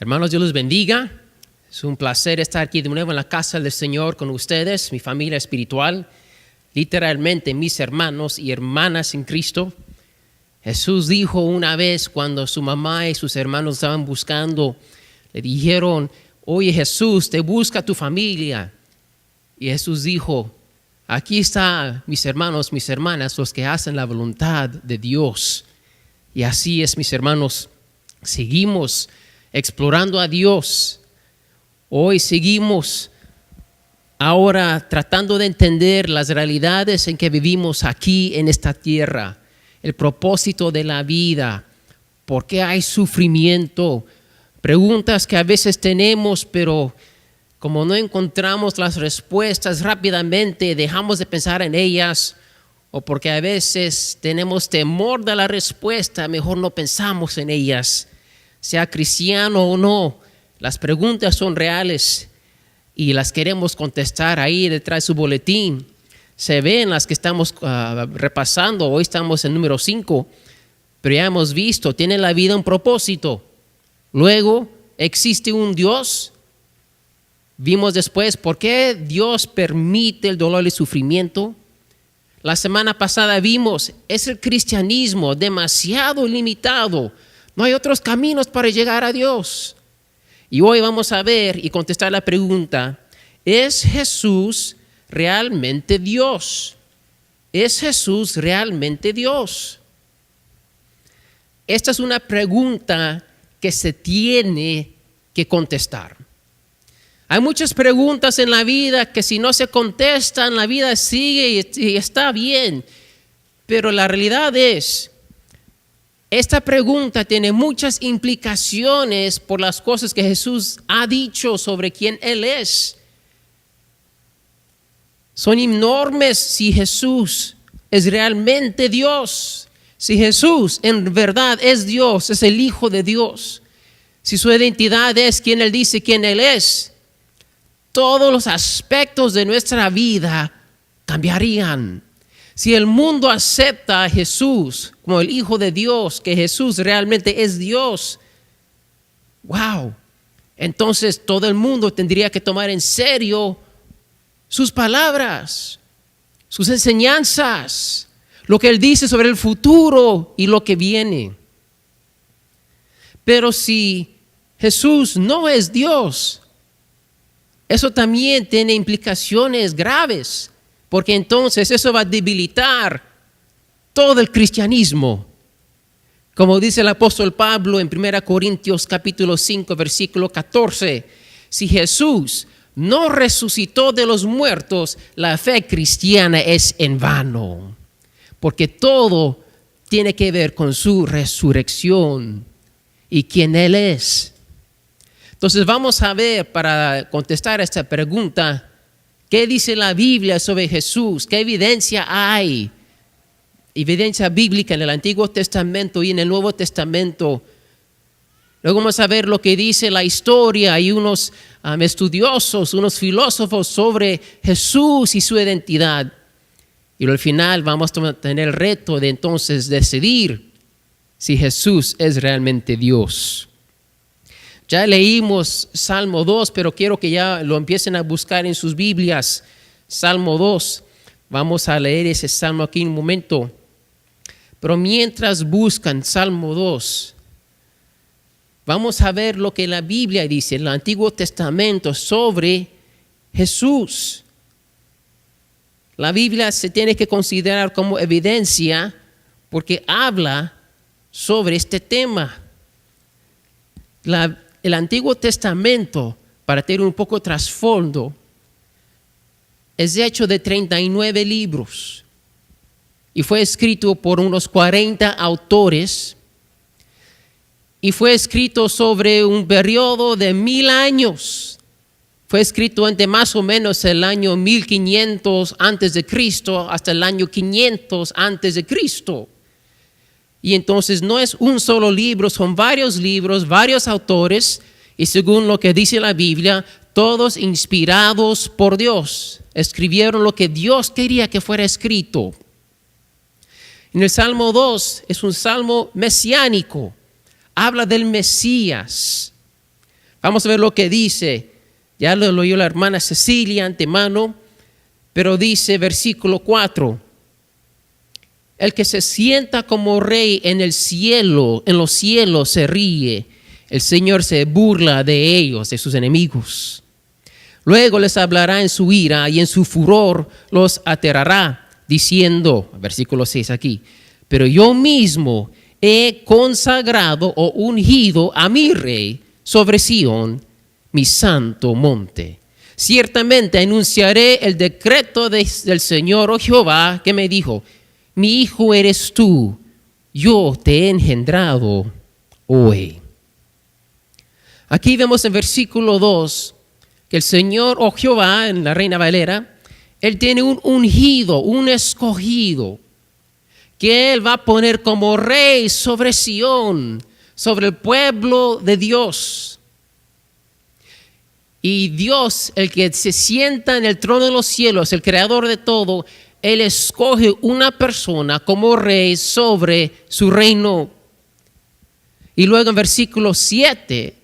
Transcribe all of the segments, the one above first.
Hermanos, Dios los bendiga. Es un placer estar aquí de nuevo en la casa del Señor con ustedes, mi familia espiritual, literalmente mis hermanos y hermanas en Cristo. Jesús dijo una vez cuando su mamá y sus hermanos estaban buscando, le dijeron, oye Jesús, te busca tu familia. Y Jesús dijo, aquí están mis hermanos, mis hermanas, los que hacen la voluntad de Dios. Y así es, mis hermanos, seguimos explorando a Dios. Hoy seguimos ahora tratando de entender las realidades en que vivimos aquí en esta tierra, el propósito de la vida, por qué hay sufrimiento, preguntas que a veces tenemos, pero como no encontramos las respuestas rápidamente, dejamos de pensar en ellas, o porque a veces tenemos temor de la respuesta, mejor no pensamos en ellas. Sea cristiano o no, las preguntas son reales y las queremos contestar ahí detrás de su boletín. Se ven las que estamos repasando, hoy estamos en número 5, pero ya hemos visto, tiene la vida un propósito. Luego, ¿existe un Dios? Vimos después, ¿por qué Dios permite el dolor y el sufrimiento? La semana pasada vimos, es el cristianismo demasiado limitado. No hay otros caminos para llegar a Dios. Y hoy vamos a ver y contestar la pregunta, ¿es Jesús realmente Dios? ¿Es Jesús realmente Dios? Esta es una pregunta que se tiene que contestar. Hay muchas preguntas en la vida que si no se contestan, la vida sigue y está bien. Pero la realidad es, esta pregunta tiene muchas implicaciones por las cosas que Jesús ha dicho sobre quién Él es. Son enormes si Jesús es realmente Dios. Si Jesús en verdad es Dios, es el Hijo de Dios. Si su identidad es quien Él dice quién Él es, todos los aspectos de nuestra vida cambiarían. Si el mundo acepta a Jesús como el Hijo de Dios, que Jesús realmente es Dios, wow, entonces todo el mundo tendría que tomar en serio sus palabras, sus enseñanzas, lo que Él dice sobre el futuro y lo que viene. Pero si Jesús no es Dios, eso también tiene implicaciones graves. Porque entonces eso va a debilitar todo el cristianismo. Como dice el apóstol Pablo en 1 Corintios capítulo 5, versículo 14. Si Jesús no resucitó de los muertos, la fe cristiana es en vano. Porque todo tiene que ver con su resurrección y quién Él es. Entonces vamos a ver, para contestar a esta pregunta, ¿qué dice la Biblia sobre Jesús? ¿Qué evidencia hay? Evidencia bíblica en el Antiguo Testamento y en el Nuevo Testamento. Luego vamos a ver lo que dice la historia. Hay unos estudiosos, unos filósofos sobre Jesús y su identidad. Y al final vamos a tener el reto de entonces decidir si Jesús es realmente Dios. Ya leímos Salmo 2, pero quiero que ya lo empiecen a buscar en sus Biblias. Salmo 2. Vamos a leer ese salmo aquí en un momento. Pero mientras buscan Salmo 2, vamos a ver lo que la Biblia dice en el Antiguo Testamento sobre Jesús. La Biblia se tiene que considerar como evidencia porque habla sobre este tema. El Antiguo Testamento, para tener un poco de trasfondo, es hecho de 39 libros y fue escrito por unos 40 autores y fue escrito sobre un periodo de 1000 años. Fue escrito entre más o menos el año 1500 antes de Cristo hasta el año 500 antes de Cristo. Y entonces no es un solo libro, son varios libros, varios autores, y según lo que dice la Biblia, todos inspirados por Dios. Escribieron lo que Dios quería que fuera escrito. En el Salmo 2 es un salmo mesiánico, habla del Mesías. Vamos a ver lo que dice. Ya lo leyó la hermana Cecilia antemano, pero dice versículo 4. El que se sienta como rey en el cielo, en los cielos se ríe. El Señor se burla de ellos, de sus enemigos. Luego les hablará en su ira y en su furor los aterrará, diciendo, versículo 6 aquí, pero yo mismo he consagrado o ungido a mi rey sobre Sión, mi santo monte. Ciertamente anunciaré el decreto del Señor, oh Jehová, que me dijo, mi hijo eres tú, yo te he engendrado hoy. Aquí vemos en versículo 2 que el Señor, oh Jehová, en la Reina Valera, Él tiene un ungido, un escogido, que Él va a poner como rey sobre Sión, sobre el pueblo de Dios. Y Dios, el que se sienta en el trono de los cielos, el creador de todo, Él escoge una persona como rey sobre su reino. Y luego en versículo 7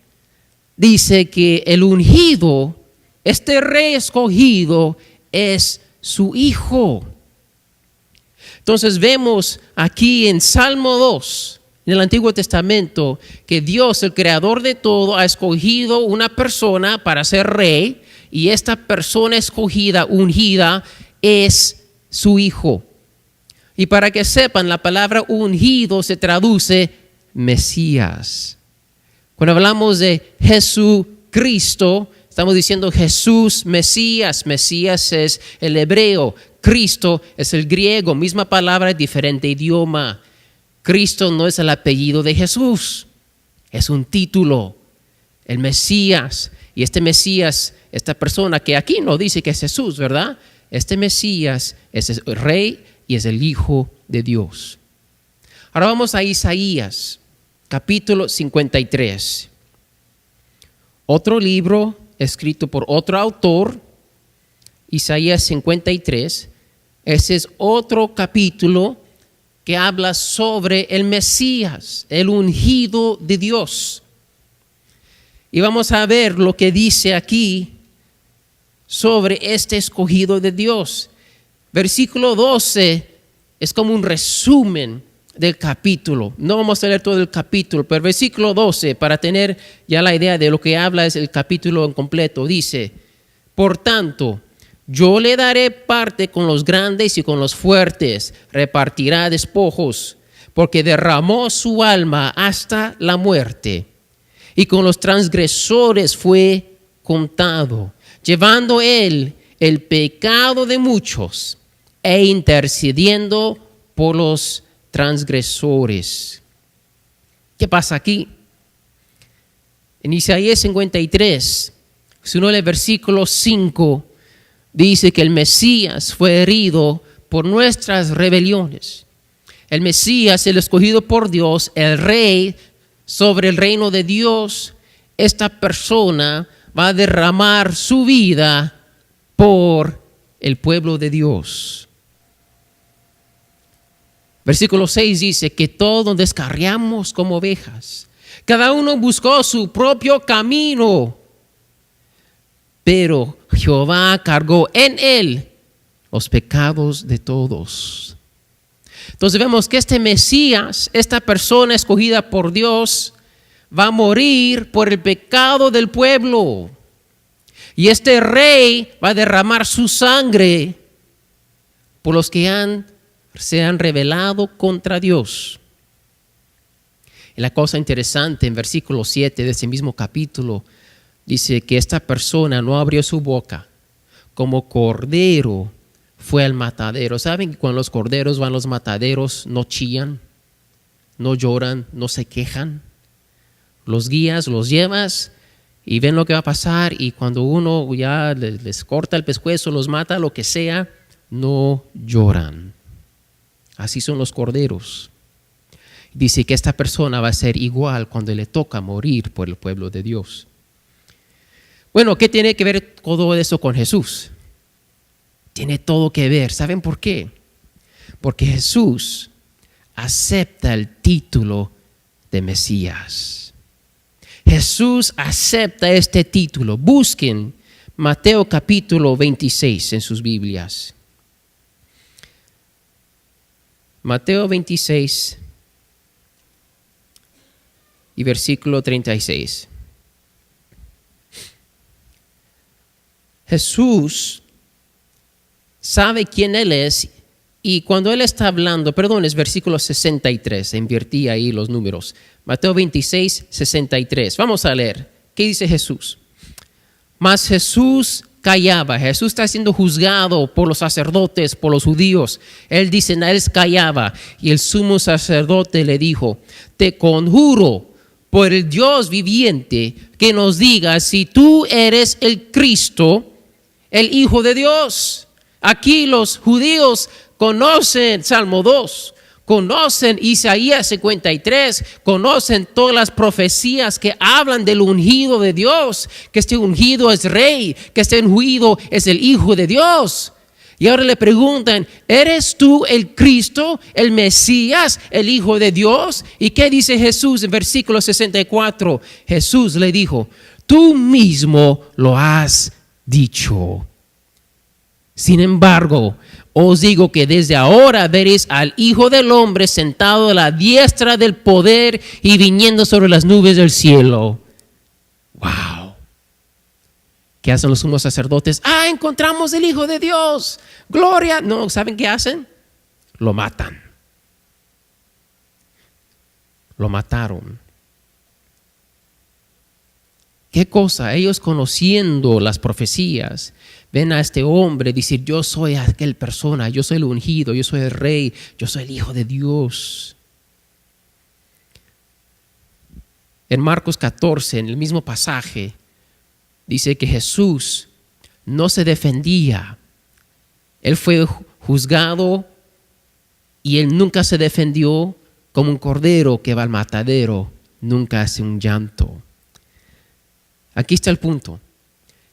dice que el ungido, este rey escogido, es su hijo. Entonces vemos aquí en Salmo 2, en el Antiguo Testamento, que Dios, el creador de todo, ha escogido una persona para ser rey, y esta persona escogida, ungida, es su hijo. Y para que sepan, la palabra ungido se traduce Mesías. Cuando hablamos de Jesucristo, estamos diciendo Jesús, Mesías. Mesías es el hebreo, Cristo es el griego, misma palabra, diferente idioma. Cristo no es el apellido de Jesús, es un título, el Mesías. Y este Mesías, esta persona que aquí no dice que es Jesús, ¿verdad? Este Mesías es el rey y es el Hijo de Dios. Ahora vamos a Isaías, capítulo 53. Otro libro escrito por otro autor, Isaías 53. Ese es otro capítulo que habla sobre el Mesías, el ungido de Dios. Y vamos a ver lo que dice aquí sobre este escogido de Dios. Versículo 12 es como un resumen del capítulo. No vamos a leer todo el capítulo, pero versículo 12, para tener ya la idea de lo que habla es el capítulo en completo, dice, por tanto, yo le daré parte con los grandes y con los fuertes, repartirá despojos, porque derramó su alma hasta la muerte, y con los transgresores fue contado, llevando él el pecado de muchos e intercediendo por los transgresores. ¿Qué pasa aquí? En Isaías 53, si uno lee el versículo 5, dice que el Mesías fue herido por nuestras rebeliones. El Mesías, el escogido por Dios, el rey sobre el reino de Dios, esta persona va a derramar su vida por el pueblo de Dios. Versículo 6 dice que todos descarriamos como ovejas. Cada uno buscó su propio camino, pero Jehová cargó en él los pecados de todos. Entonces vemos que este Mesías, esta persona escogida por Dios, va a morir por el pecado del pueblo. Y este rey va a derramar su sangre por los que se han rebelado contra Dios. Y la cosa interesante en versículo 7 de ese mismo capítulo dice que esta persona no abrió su boca, como cordero fue al matadero. ¿Saben que cuando los corderos van a los mataderos no chillan, no lloran, no se quejan? Los guías, los llevas y ven lo que va a pasar, y cuando uno ya les corta el pescuezo, los mata, lo que sea, no lloran. Así son los corderos. Dice que esta persona va a ser igual cuando le toca morir por el pueblo de Dios. Bueno, ¿qué tiene que ver todo eso con Jesús? Tiene todo que ver. ¿Saben por qué? Porque Jesús acepta el título de Mesías. Jesús acepta este título. Busquen Mateo capítulo 26 en sus Biblias. Mateo 26 y versículo 36. Jesús sabe quién Él es y cuando Él está hablando, es versículo 63, invertí ahí los números. Mateo 26, 63. Vamos a leer. ¿Qué dice Jesús? Mas Jesús callaba. Jesús está siendo juzgado por los sacerdotes, por los judíos. Él dice, él callaba. Y el sumo sacerdote le dijo, te conjuro por el Dios viviente que nos digas si tú eres el Cristo, el Hijo de Dios. Aquí los judíos conocen Salmo 2, conocen Isaías 53, conocen todas las profecías que hablan del ungido de Dios, que este ungido es rey, que este ungido es el Hijo de Dios. Y ahora le preguntan, ¿eres tú el Cristo, el Mesías, el Hijo de Dios? ¿Y qué dice Jesús en versículo 64? Jesús le dijo, tú mismo lo has dicho. Sin embargo, os digo que desde ahora veréis al Hijo del Hombre sentado a la diestra del poder y viniendo sobre las nubes del cielo. ¡Wow! ¿Qué hacen los sumos sacerdotes? ¡Ah, encontramos el Hijo de Dios! ¡Gloria! No, ¿saben qué hacen? Lo matan. Lo mataron. ¿Qué cosa? Ellos conociendo las profecías, ven a este hombre decir, yo soy aquel persona, yo soy el ungido, yo soy el rey, yo soy el Hijo de Dios. En Marcos 14, en el mismo pasaje, dice que Jesús no se defendía. Él fue juzgado y él nunca se defendió como un cordero que va al matadero, nunca hace un llanto. Aquí está el punto.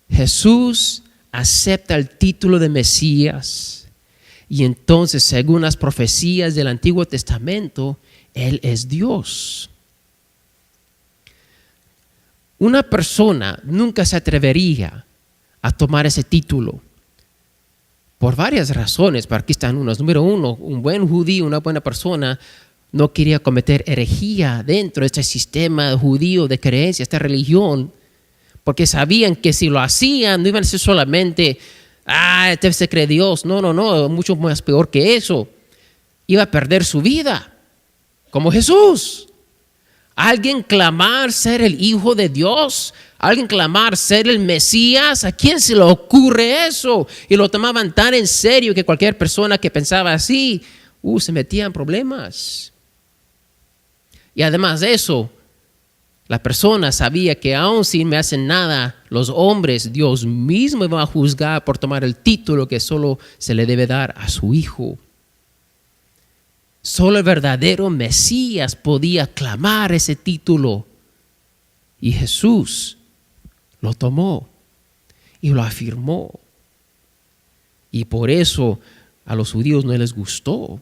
Jesús acepta el título de Mesías y entonces, según las profecías del Antiguo Testamento, Él es Dios. Una persona nunca se atrevería a tomar ese título por varias razones, pero aquí están unas. Número uno, un buen judío, una buena persona, no quería cometer herejía dentro de este sistema judío de creencia, esta religión, porque sabían que si lo hacían no iban a ser solamente, este se cree Dios. No, mucho más peor que eso. Iba a perder su vida, como Jesús. Alguien clamar ser el Hijo de Dios, alguien clamar ser el Mesías, ¿a quién se le ocurre eso? Y lo tomaban tan en serio que cualquier persona que pensaba así, se metía en problemas. Y además de eso, la persona sabía que aun si me hacen nada, los hombres, Dios mismo va a juzgar por tomar el título que solo se le debe dar a su Hijo. Solo el verdadero Mesías podía clamar ese título. Y Jesús lo tomó y lo afirmó. Y por eso a los judíos no les gustó.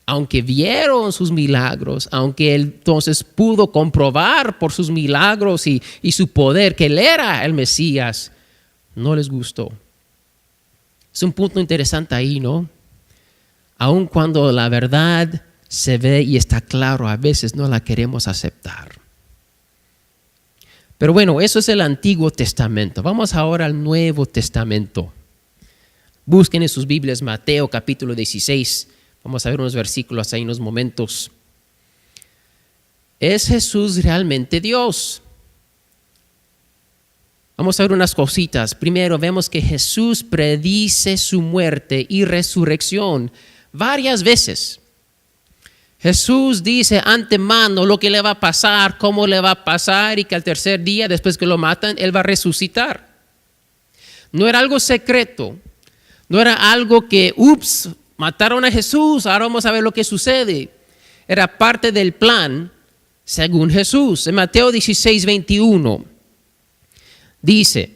Aunque vieron sus milagros, aunque él entonces pudo comprobar por sus milagros y su poder que él era el Mesías, no les gustó. Es un punto interesante ahí, ¿no? Aun cuando la verdad se ve y está claro, a veces no la queremos aceptar. Pero bueno, eso es el Antiguo Testamento. Vamos ahora al Nuevo Testamento. Busquen en sus Biblias Mateo capítulo 16. Vamos a ver unos versículos ahí en unos momentos. ¿Es Jesús realmente Dios? Vamos a ver unas cositas. Primero, vemos que Jesús predice su muerte y resurrección varias veces. Jesús dice antemano lo que le va a pasar, cómo le va a pasar y que al tercer día, después que lo matan, Él va a resucitar. No era algo secreto. No era algo que, mataron a Jesús, ahora vamos a ver lo que sucede. Era parte del plan según Jesús. En Mateo 16, 21 dice,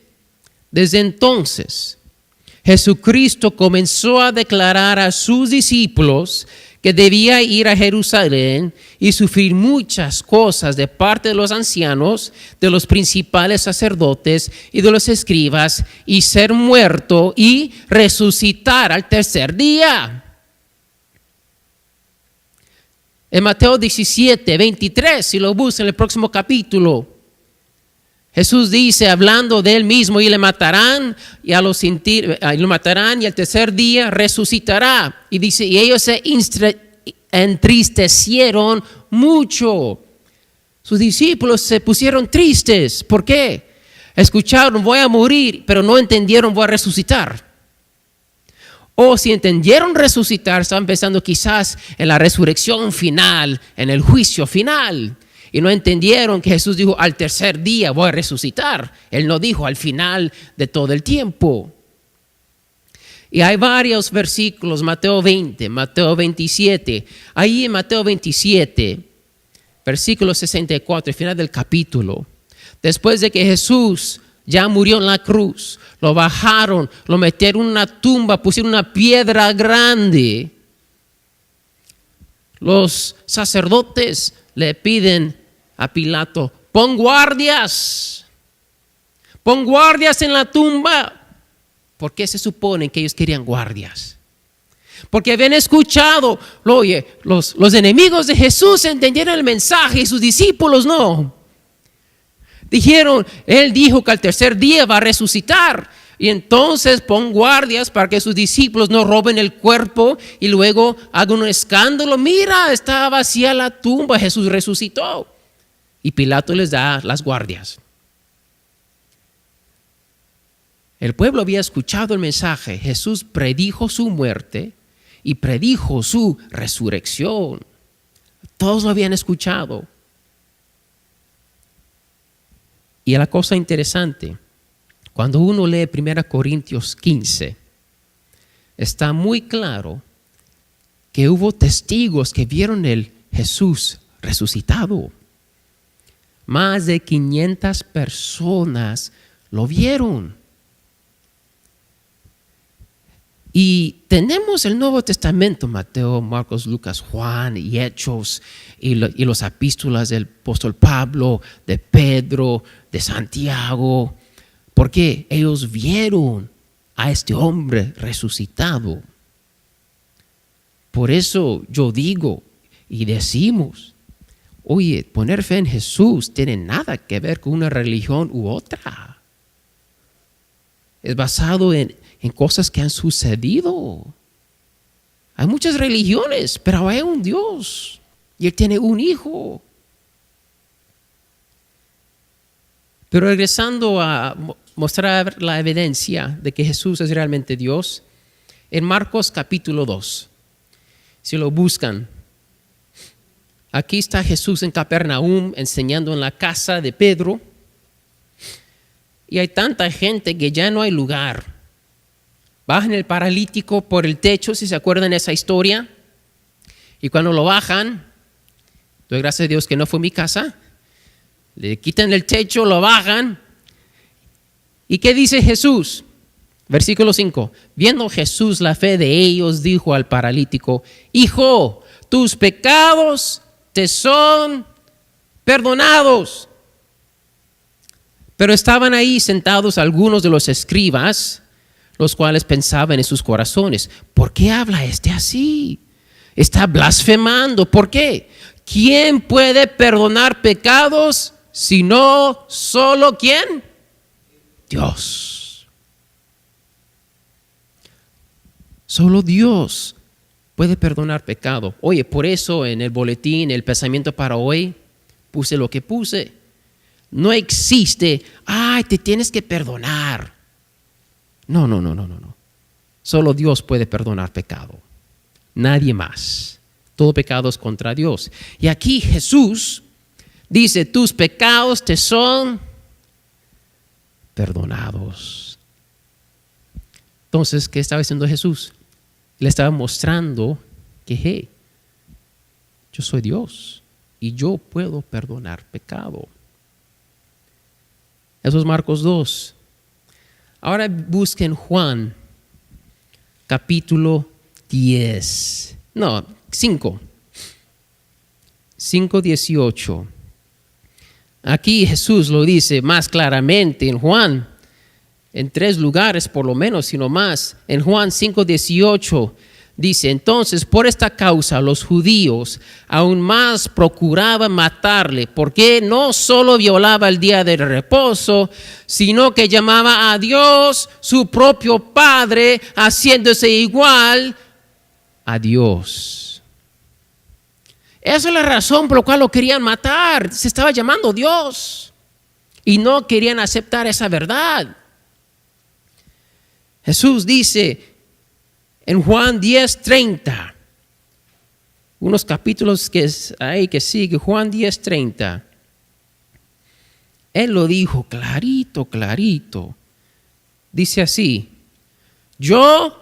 desde entonces Jesucristo comenzó a declarar a sus discípulos que debía ir a Jerusalén y sufrir muchas cosas de parte de los ancianos, de los principales sacerdotes y de los escribas, y ser muerto y resucitar al tercer día. En Mateo 17, 23, si lo buscan en el próximo capítulo, Jesús dice, hablando de él mismo, y le matarán, y lo matarán, y al tercer día resucitará. Y dice, y ellos se entristecieron mucho. Sus discípulos se pusieron tristes. ¿Por qué? Escucharon, voy a morir, pero no entendieron, voy a resucitar. O si entendieron resucitar, estaban pensando quizás en la resurrección final, en el juicio final. Y no entendieron que Jesús dijo, al tercer día voy a resucitar. Él no dijo al final de todo el tiempo. Y hay varios versículos, Mateo 20, Mateo 27. Ahí en Mateo 27, versículo 64, el final del capítulo. Después de que Jesús ya murió en la cruz, lo bajaron, lo metieron en una tumba, pusieron una piedra grande. Los sacerdotes le piden a Pilato, pon guardias en la tumba. ¿Por qué se supone que ellos querían guardias? Porque habían escuchado, oye, los enemigos de Jesús entendieron el mensaje y sus discípulos no. Dijeron, él dijo que al tercer día va a resucitar. Y entonces pon guardias para que sus discípulos no roben el cuerpo y luego hagan un escándalo. Mira, está vacía la tumba, Jesús resucitó. Y Pilato les da las guardias. El pueblo había escuchado el mensaje. Jesús predijo su muerte y predijo su resurrección. Todos lo habían escuchado. Y la cosa interesante, cuando uno lee 1 Corintios 15, está muy claro que hubo testigos que vieron el Jesús resucitado. Más de 500 personas lo vieron. Y tenemos el Nuevo Testamento, Mateo, Marcos, Lucas, Juan y Hechos y los epístolas del apóstol Pablo, de Pedro, de Santiago, porque ellos vieron a este hombre resucitado. Por eso yo digo y decimos, oye, poner fe en Jesús tiene nada que ver con una religión u otra. Es basado en cosas que han sucedido. Hay muchas religiones, pero hay un Dios y Él tiene un hijo. Pero regresando a mostrar la evidencia de que Jesús es realmente Dios, en Marcos capítulo 2, si lo buscan, aquí está Jesús en Capernaum enseñando en la casa de Pedro y hay tanta gente que ya no hay lugar. Bajan el paralítico por el techo, si se acuerdan de esa historia, y cuando lo bajan, doy gracias a Dios que no fue mi casa, le quitan el techo, lo bajan. ¿Y qué dice Jesús? Versículo 5. Viendo Jesús la fe de ellos, dijo al paralítico, hijo, tus pecados te son perdonados. Pero estaban ahí sentados algunos de los escribas, los cuales pensaban en sus corazones, ¿por qué habla este así? Está blasfemando. ¿Por qué? ¿Quién puede perdonar pecados sino solo quién? Dios. Solo Dios puede perdonar pecado. Oye, por eso en el boletín, el pensamiento para hoy, puse lo que puse. No existe, te tienes que perdonar. No. Solo Dios puede perdonar pecado. Nadie más. Todo pecado es contra Dios. Y aquí Jesús dice, tus pecados te son perdonados. Entonces, ¿qué estaba haciendo Jesús? Le estaba mostrando que, yo soy Dios y yo puedo perdonar pecado. Eso es Marcos 2. Ahora busquen Juan, capítulo 10. No, 5:18. Aquí Jesús lo dice más claramente en Juan, en 3 lugares por lo menos, sino más. En Juan 5:18 dice: entonces por esta causa los judíos aún más procuraban matarle, porque no solo violaba el día del reposo, sino que llamaba a Dios su propio Padre, haciéndose igual a Dios. Esa es la razón por la cual lo querían matar. Se estaba llamando Dios y no querían aceptar esa verdad. Jesús dice en Juan 10:30, unos capítulos que sigue, Juan 10:30. Él lo dijo clarito. Dice así: yo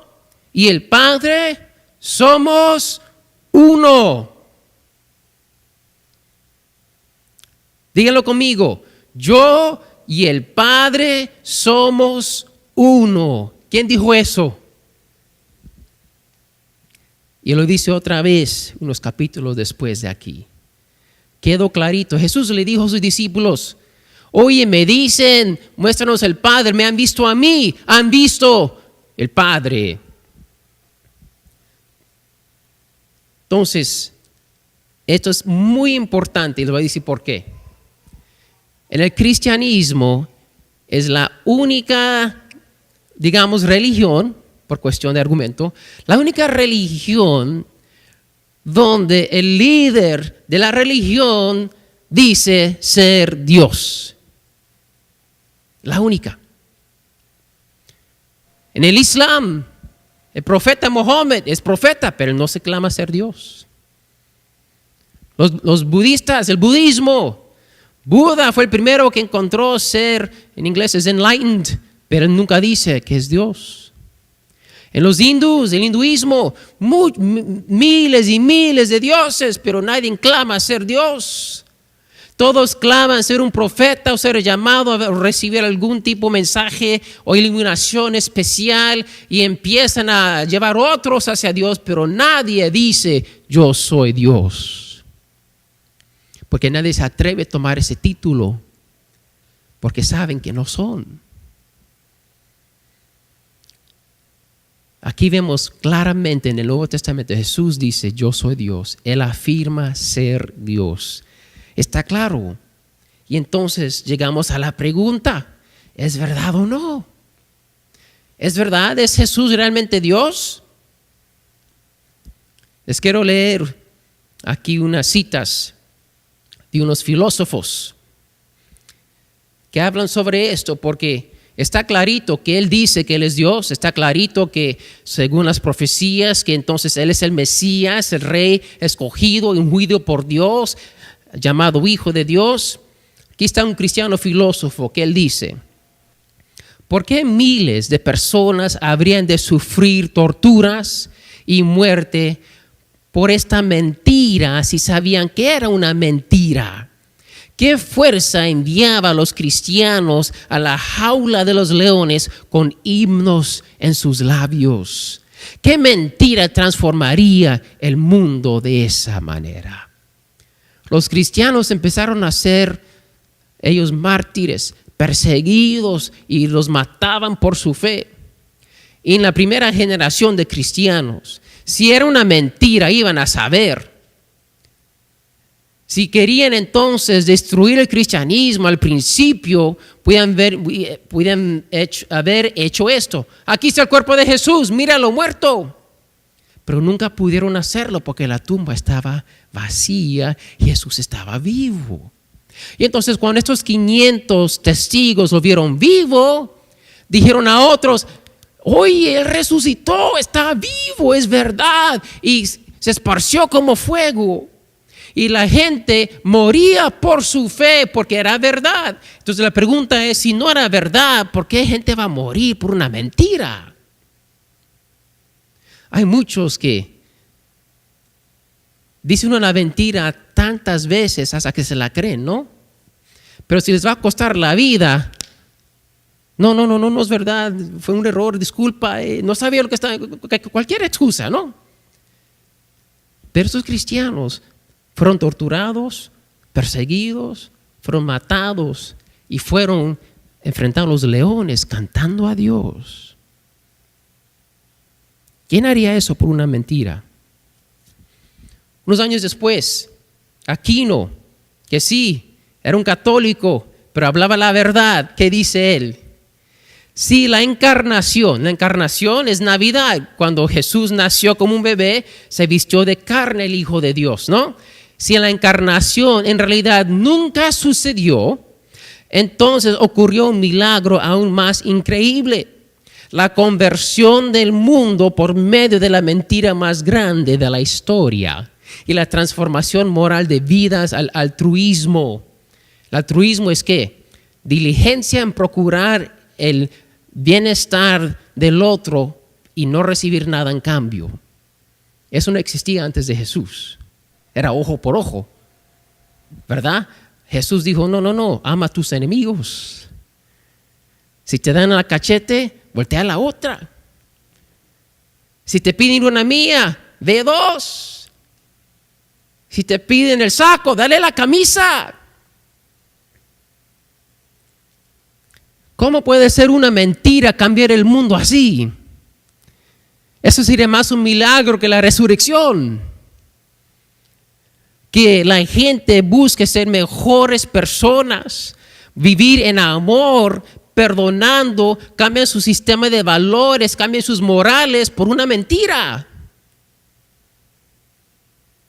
y el Padre somos uno. Díganlo conmigo: yo y el Padre somos uno. ¿Quién dijo eso? Y lo dice otra vez unos capítulos después de aquí. Quedó clarito. Jesús le dijo a sus discípulos: oye, me dicen, muéstranos el Padre. Me han visto a mí, han visto el Padre. Entonces, esto es muy importante y les voy a decir por qué. En el cristianismo es la única, digamos, religión, por cuestión de argumento, la única religión donde el líder de la religión dice ser Dios. La única. En el Islam, el profeta Mohammed es profeta, pero no se clama ser Dios. Los budistas, el budismo, Buda fue el primero que encontró ser, en inglés es enlightened, pero nunca dice que es Dios. En los hindús, el hinduismo, miles y miles de dioses, pero nadie clama ser Dios. Todos claman ser un profeta o ser llamado a recibir algún tipo de mensaje o iluminación especial y empiezan a llevar otros hacia Dios, pero nadie dice yo soy Dios. Porque nadie se atreve a tomar ese título, porque saben que no son. Aquí vemos claramente en el Nuevo Testamento, Jesús dice, yo soy Dios. Él afirma ser Dios. Está claro. Y entonces llegamos a la pregunta, ¿es verdad o no? ¿Es verdad? ¿Es Jesús realmente Dios? Les quiero leer aquí unas citas de unos filósofos que hablan sobre esto, porque está clarito que Él dice que Él es Dios, está clarito que según las profecías, que entonces Él es el Mesías, el Rey escogido, ungido por Dios, llamado Hijo de Dios. Aquí está un cristiano filósofo que él dice: ¿por qué miles de personas habrían de sufrir torturas y muerte por esta mentira si sabían que era una mentira? ¿Qué fuerza enviaba a los cristianos a la jaula de los leones con himnos en sus labios? ¿Qué mentira transformaría el mundo de esa manera? Los cristianos empezaron a ser ellos mártires, perseguidos, y los mataban por su fe. Y en la primera generación de cristianos, si era una mentira, iban a saber. Si querían entonces destruir el cristianismo al principio, pueden haber hecho esto. Aquí está el cuerpo de Jesús, míralo muerto. Pero nunca pudieron hacerlo porque la tumba estaba vacía y Jesús estaba vivo. Y entonces cuando estos 500 testigos lo vieron vivo, dijeron a otros: oye, Él resucitó, está vivo, es verdad. Y se esparció como fuego. Y la gente moría por su fe porque era verdad. Entonces la pregunta es, si no era verdad, ¿por qué gente va a morir por una mentira? Hay muchos que dicen una mentira tantas veces hasta que se la creen, ¿no? Pero si les va a costar la vida, no es verdad, fue un error, disculpa, no sabía lo que estaba, cualquier excusa, ¿no? Pero estos cristianos fueron torturados, perseguidos, fueron matados y fueron enfrentando a los leones cantando a Dios. ¿Quién haría eso por una mentira? Unos años después, Aquino, que sí, era un católico, pero hablaba la verdad. ¿Qué dice él? Sí, la encarnación es Navidad. Cuando Jesús nació como un bebé, se vistió de carne el Hijo de Dios, ¿no? Si la encarnación en realidad nunca sucedió, entonces ocurrió un milagro aún más increíble. La conversión del mundo por medio de la mentira más grande de la historia y la transformación moral de vidas al altruismo. El altruismo es ¿qué? Diligencia en procurar el bienestar del otro y no recibir nada en cambio. Eso no existía antes de Jesús. Era ojo por ojo, ¿verdad? Jesús dijo, no, ama a tus enemigos. Si te dan la cachete, voltea a la otra. Si te piden una mía, ve dos. Si te piden el saco, dale la camisa. ¿Cómo puede ser una mentira cambiar el mundo así? Eso sería más un milagro que la resurrección. Que la gente busque ser mejores personas, vivir en amor, perdonando, cambian su sistema de valores, cambian sus morales por una mentira.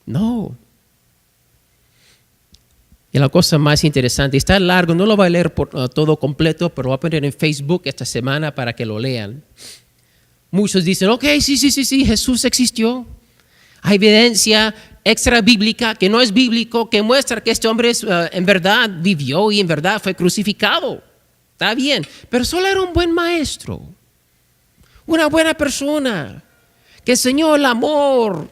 No. Y la cosa más interesante, está largo, no lo voy a leer todo completo, pero lo voy a poner en Facebook esta semana para que lo lean. Muchos dicen, ok, sí, Jesús existió. Hay evidencia extra bíblica que no es bíblico, que muestra que este hombre en verdad vivió y en verdad fue crucificado. Está bien, pero solo era un buen maestro, una buena persona, que enseñó el amor,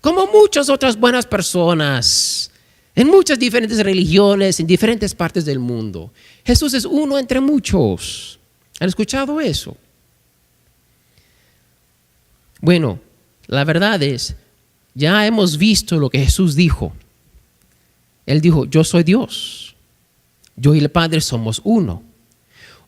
como muchas otras buenas personas, en muchas diferentes religiones, en diferentes partes del mundo. Jesús es uno entre muchos. ¿Han escuchado eso? Bueno, la verdad es, ya hemos visto lo que Jesús dijo. Él dijo, yo soy Dios. Yo y el Padre somos uno.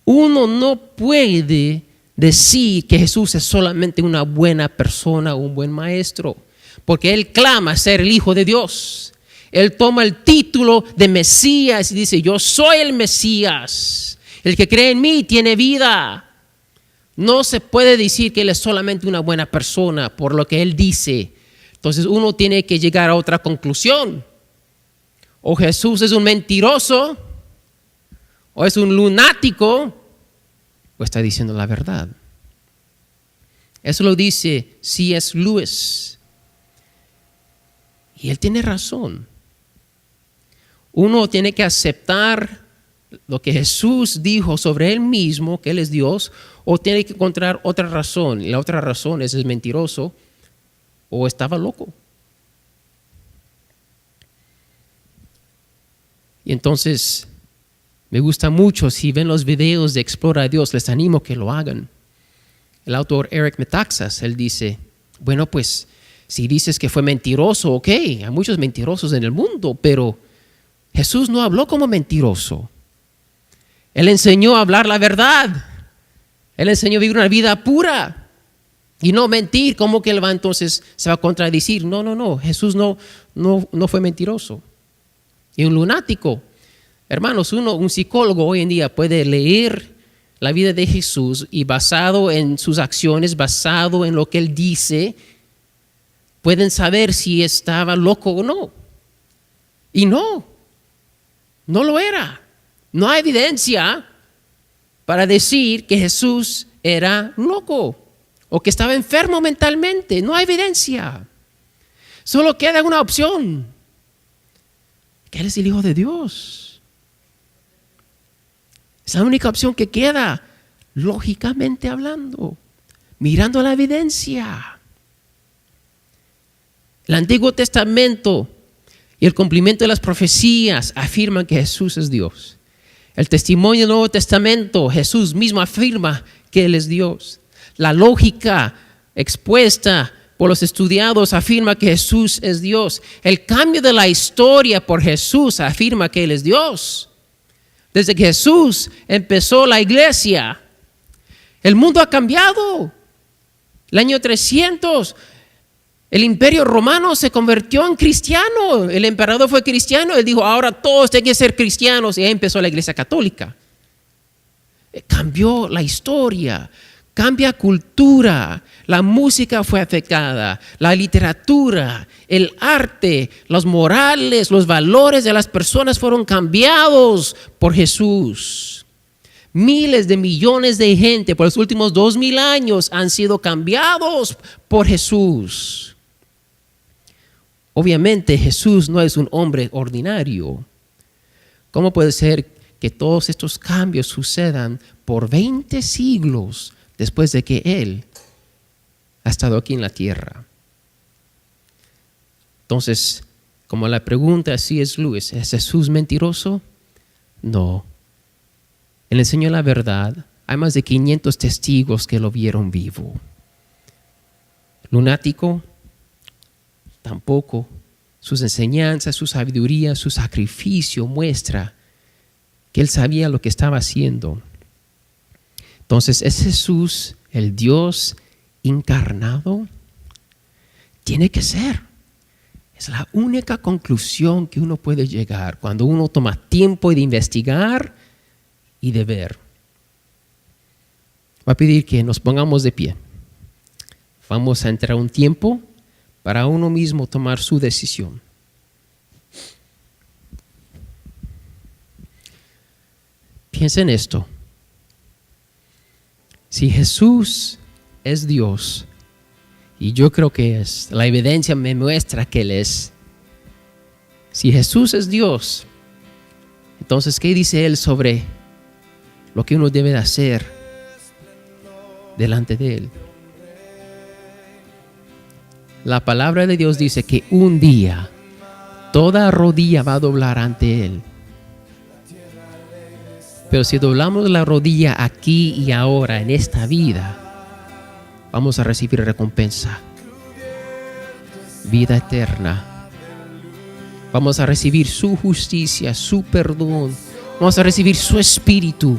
Uno no puede decir que Jesús es solamente una buena persona o un buen maestro, porque Él clama ser el Hijo de Dios. Él toma el título de Mesías y dice, yo soy el Mesías. El que cree en mí tiene vida. No se puede decir que Él es solamente una buena persona por lo que Él dice. Entonces uno tiene que llegar a otra conclusión. O Jesús es un mentiroso, o es un lunático, o está diciendo la verdad. Eso lo dice C.S. Lewis. Y él tiene razón. Uno tiene que aceptar lo que Jesús dijo sobre Él mismo, que Él es Dios, o tiene que encontrar otra razón. Y la otra razón es mentiroso o estaba loco. Y entonces, me gusta mucho, si ven los videos de Explora a Dios, les animo a que lo hagan. El autor Eric Metaxas, él dice, bueno, pues, si dices que fue mentiroso, ok, hay muchos mentirosos en el mundo, pero Jesús no habló como mentiroso. Él enseñó a hablar la verdad. Él enseñó a vivir una vida pura y no mentir. ¿Cómo que él va entonces se va a contradecir? No, Jesús no fue mentiroso. Y un lunático. Hermanos, un psicólogo hoy en día puede leer la vida de Jesús y basado en sus acciones, basado en lo que Él dice, pueden saber si estaba loco o no. Y no lo era. No hay evidencia para decir que Jesús era loco o que estaba enfermo mentalmente. No hay evidencia. Solo queda una opción, que Él es el Hijo de Dios. Es la única opción que queda, lógicamente hablando, mirando la evidencia. El Antiguo Testamento y el cumplimiento de las profecías afirman que Jesús es Dios. El testimonio del Nuevo Testamento, Jesús mismo afirma que Él es Dios. La lógica expuesta por los estudiados afirma que Jesús es Dios. El cambio de la historia por Jesús afirma que Él es Dios. Desde que Jesús empezó la iglesia, el mundo ha cambiado. El año 300, el imperio romano se convirtió en cristiano. El emperador fue cristiano. Él dijo, ahora todos tienen que ser cristianos. Y ahí empezó la iglesia católica. Cambió la historia, cambia cultura. La música fue afectada, la literatura, el arte, los morales, los valores de las personas fueron cambiados por Jesús. Miles de millones de gente por los últimos 2000 años han sido cambiados por Jesús. Obviamente Jesús no es un hombre ordinario. ¿Cómo puede ser que todos estos cambios sucedan por 20 siglos después de que Él ha estado aquí en la tierra? Entonces, como la pregunta C.S. Lewis, ¿es Jesús mentiroso? No. Él enseñó la verdad. Hay más de 500 testigos que lo vieron vivo. Lunático, tampoco. Sus enseñanzas, su sabiduría, su sacrificio muestra que Él sabía lo que estaba haciendo. Entonces, ¿es Jesús el Dios encarnado? Tiene que ser. Es la única conclusión que uno puede llegar cuando uno toma tiempo de investigar y de ver. Voy a pedir que nos pongamos de pie. Vamos a entrar un tiempo para uno mismo tomar su decisión. Piensa en esto. Si Jesús es Dios, y yo creo que es, la evidencia me muestra que Él es. Si Jesús es Dios, entonces, ¿qué dice Él sobre lo que uno debe de hacer delante de Él? La palabra de Dios dice que un día toda rodilla va a doblar ante Él. Pero si doblamos la rodilla aquí y ahora, en esta vida, vamos a recibir recompensa, vida eterna. Vamos a recibir su justicia, su perdón. Vamos a recibir su espíritu.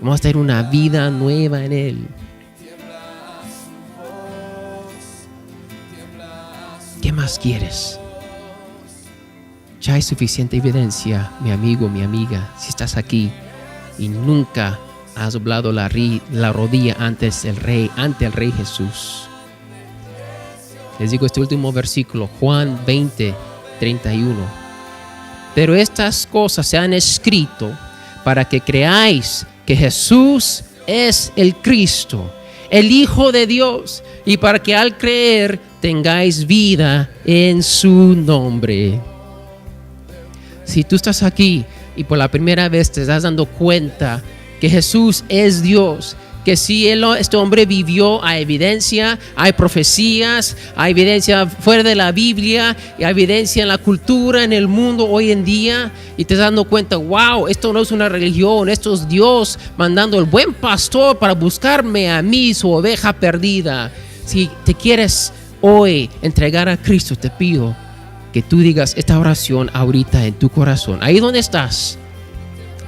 Vamos a tener una vida nueva en Él. ¿Qué más quieres? Ya hay suficiente evidencia, mi amigo, mi amiga, si estás aquí y nunca has doblado la rodilla ante el Rey Jesús. Les digo este último versículo, Juan 20:31. Pero estas cosas se han escrito para que creáis que Jesús es el Cristo, el Hijo de Dios, y para que al creer tengáis vida en su nombre. Si tú estás aquí y por la primera vez te estás dando cuenta que Jesús es Dios, que si este hombre vivió, hay evidencia, hay profecías, hay evidencia fuera de la Biblia, y hay evidencia en la cultura, en el mundo hoy en día, y te estás dando cuenta, wow, esto no es una religión, esto es Dios mandando el buen pastor para buscarme a mí, su oveja perdida. Si te quieres hoy entregar a Cristo, te pido que tú digas esta oración ahorita en tu corazón, ahí donde estás,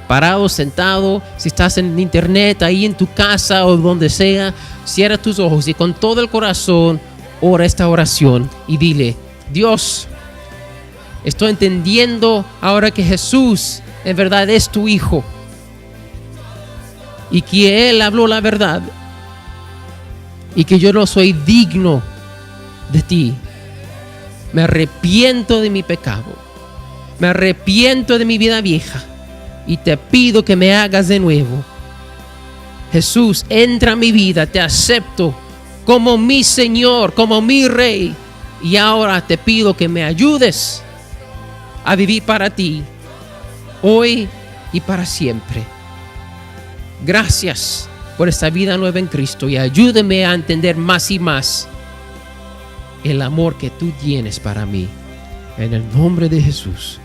parado, sentado, si estás en internet, ahí en tu casa o donde sea, cierra tus ojos y con todo el corazón ora esta oración y dile: Dios, estoy entendiendo ahora que Jesús en verdad es tu Hijo y que Él habló la verdad y que yo no soy digno de ti. Me arrepiento de mi pecado, me arrepiento de mi vida vieja y te pido que me hagas de nuevo. Jesús, entra a mi vida, te acepto como mi Señor, como mi Rey, y ahora te pido que me ayudes a vivir para ti, hoy y para siempre. Gracias por esta vida nueva en Cristo y ayúdame a entender más y más el amor que tú tienes para mí. En el nombre de Jesús.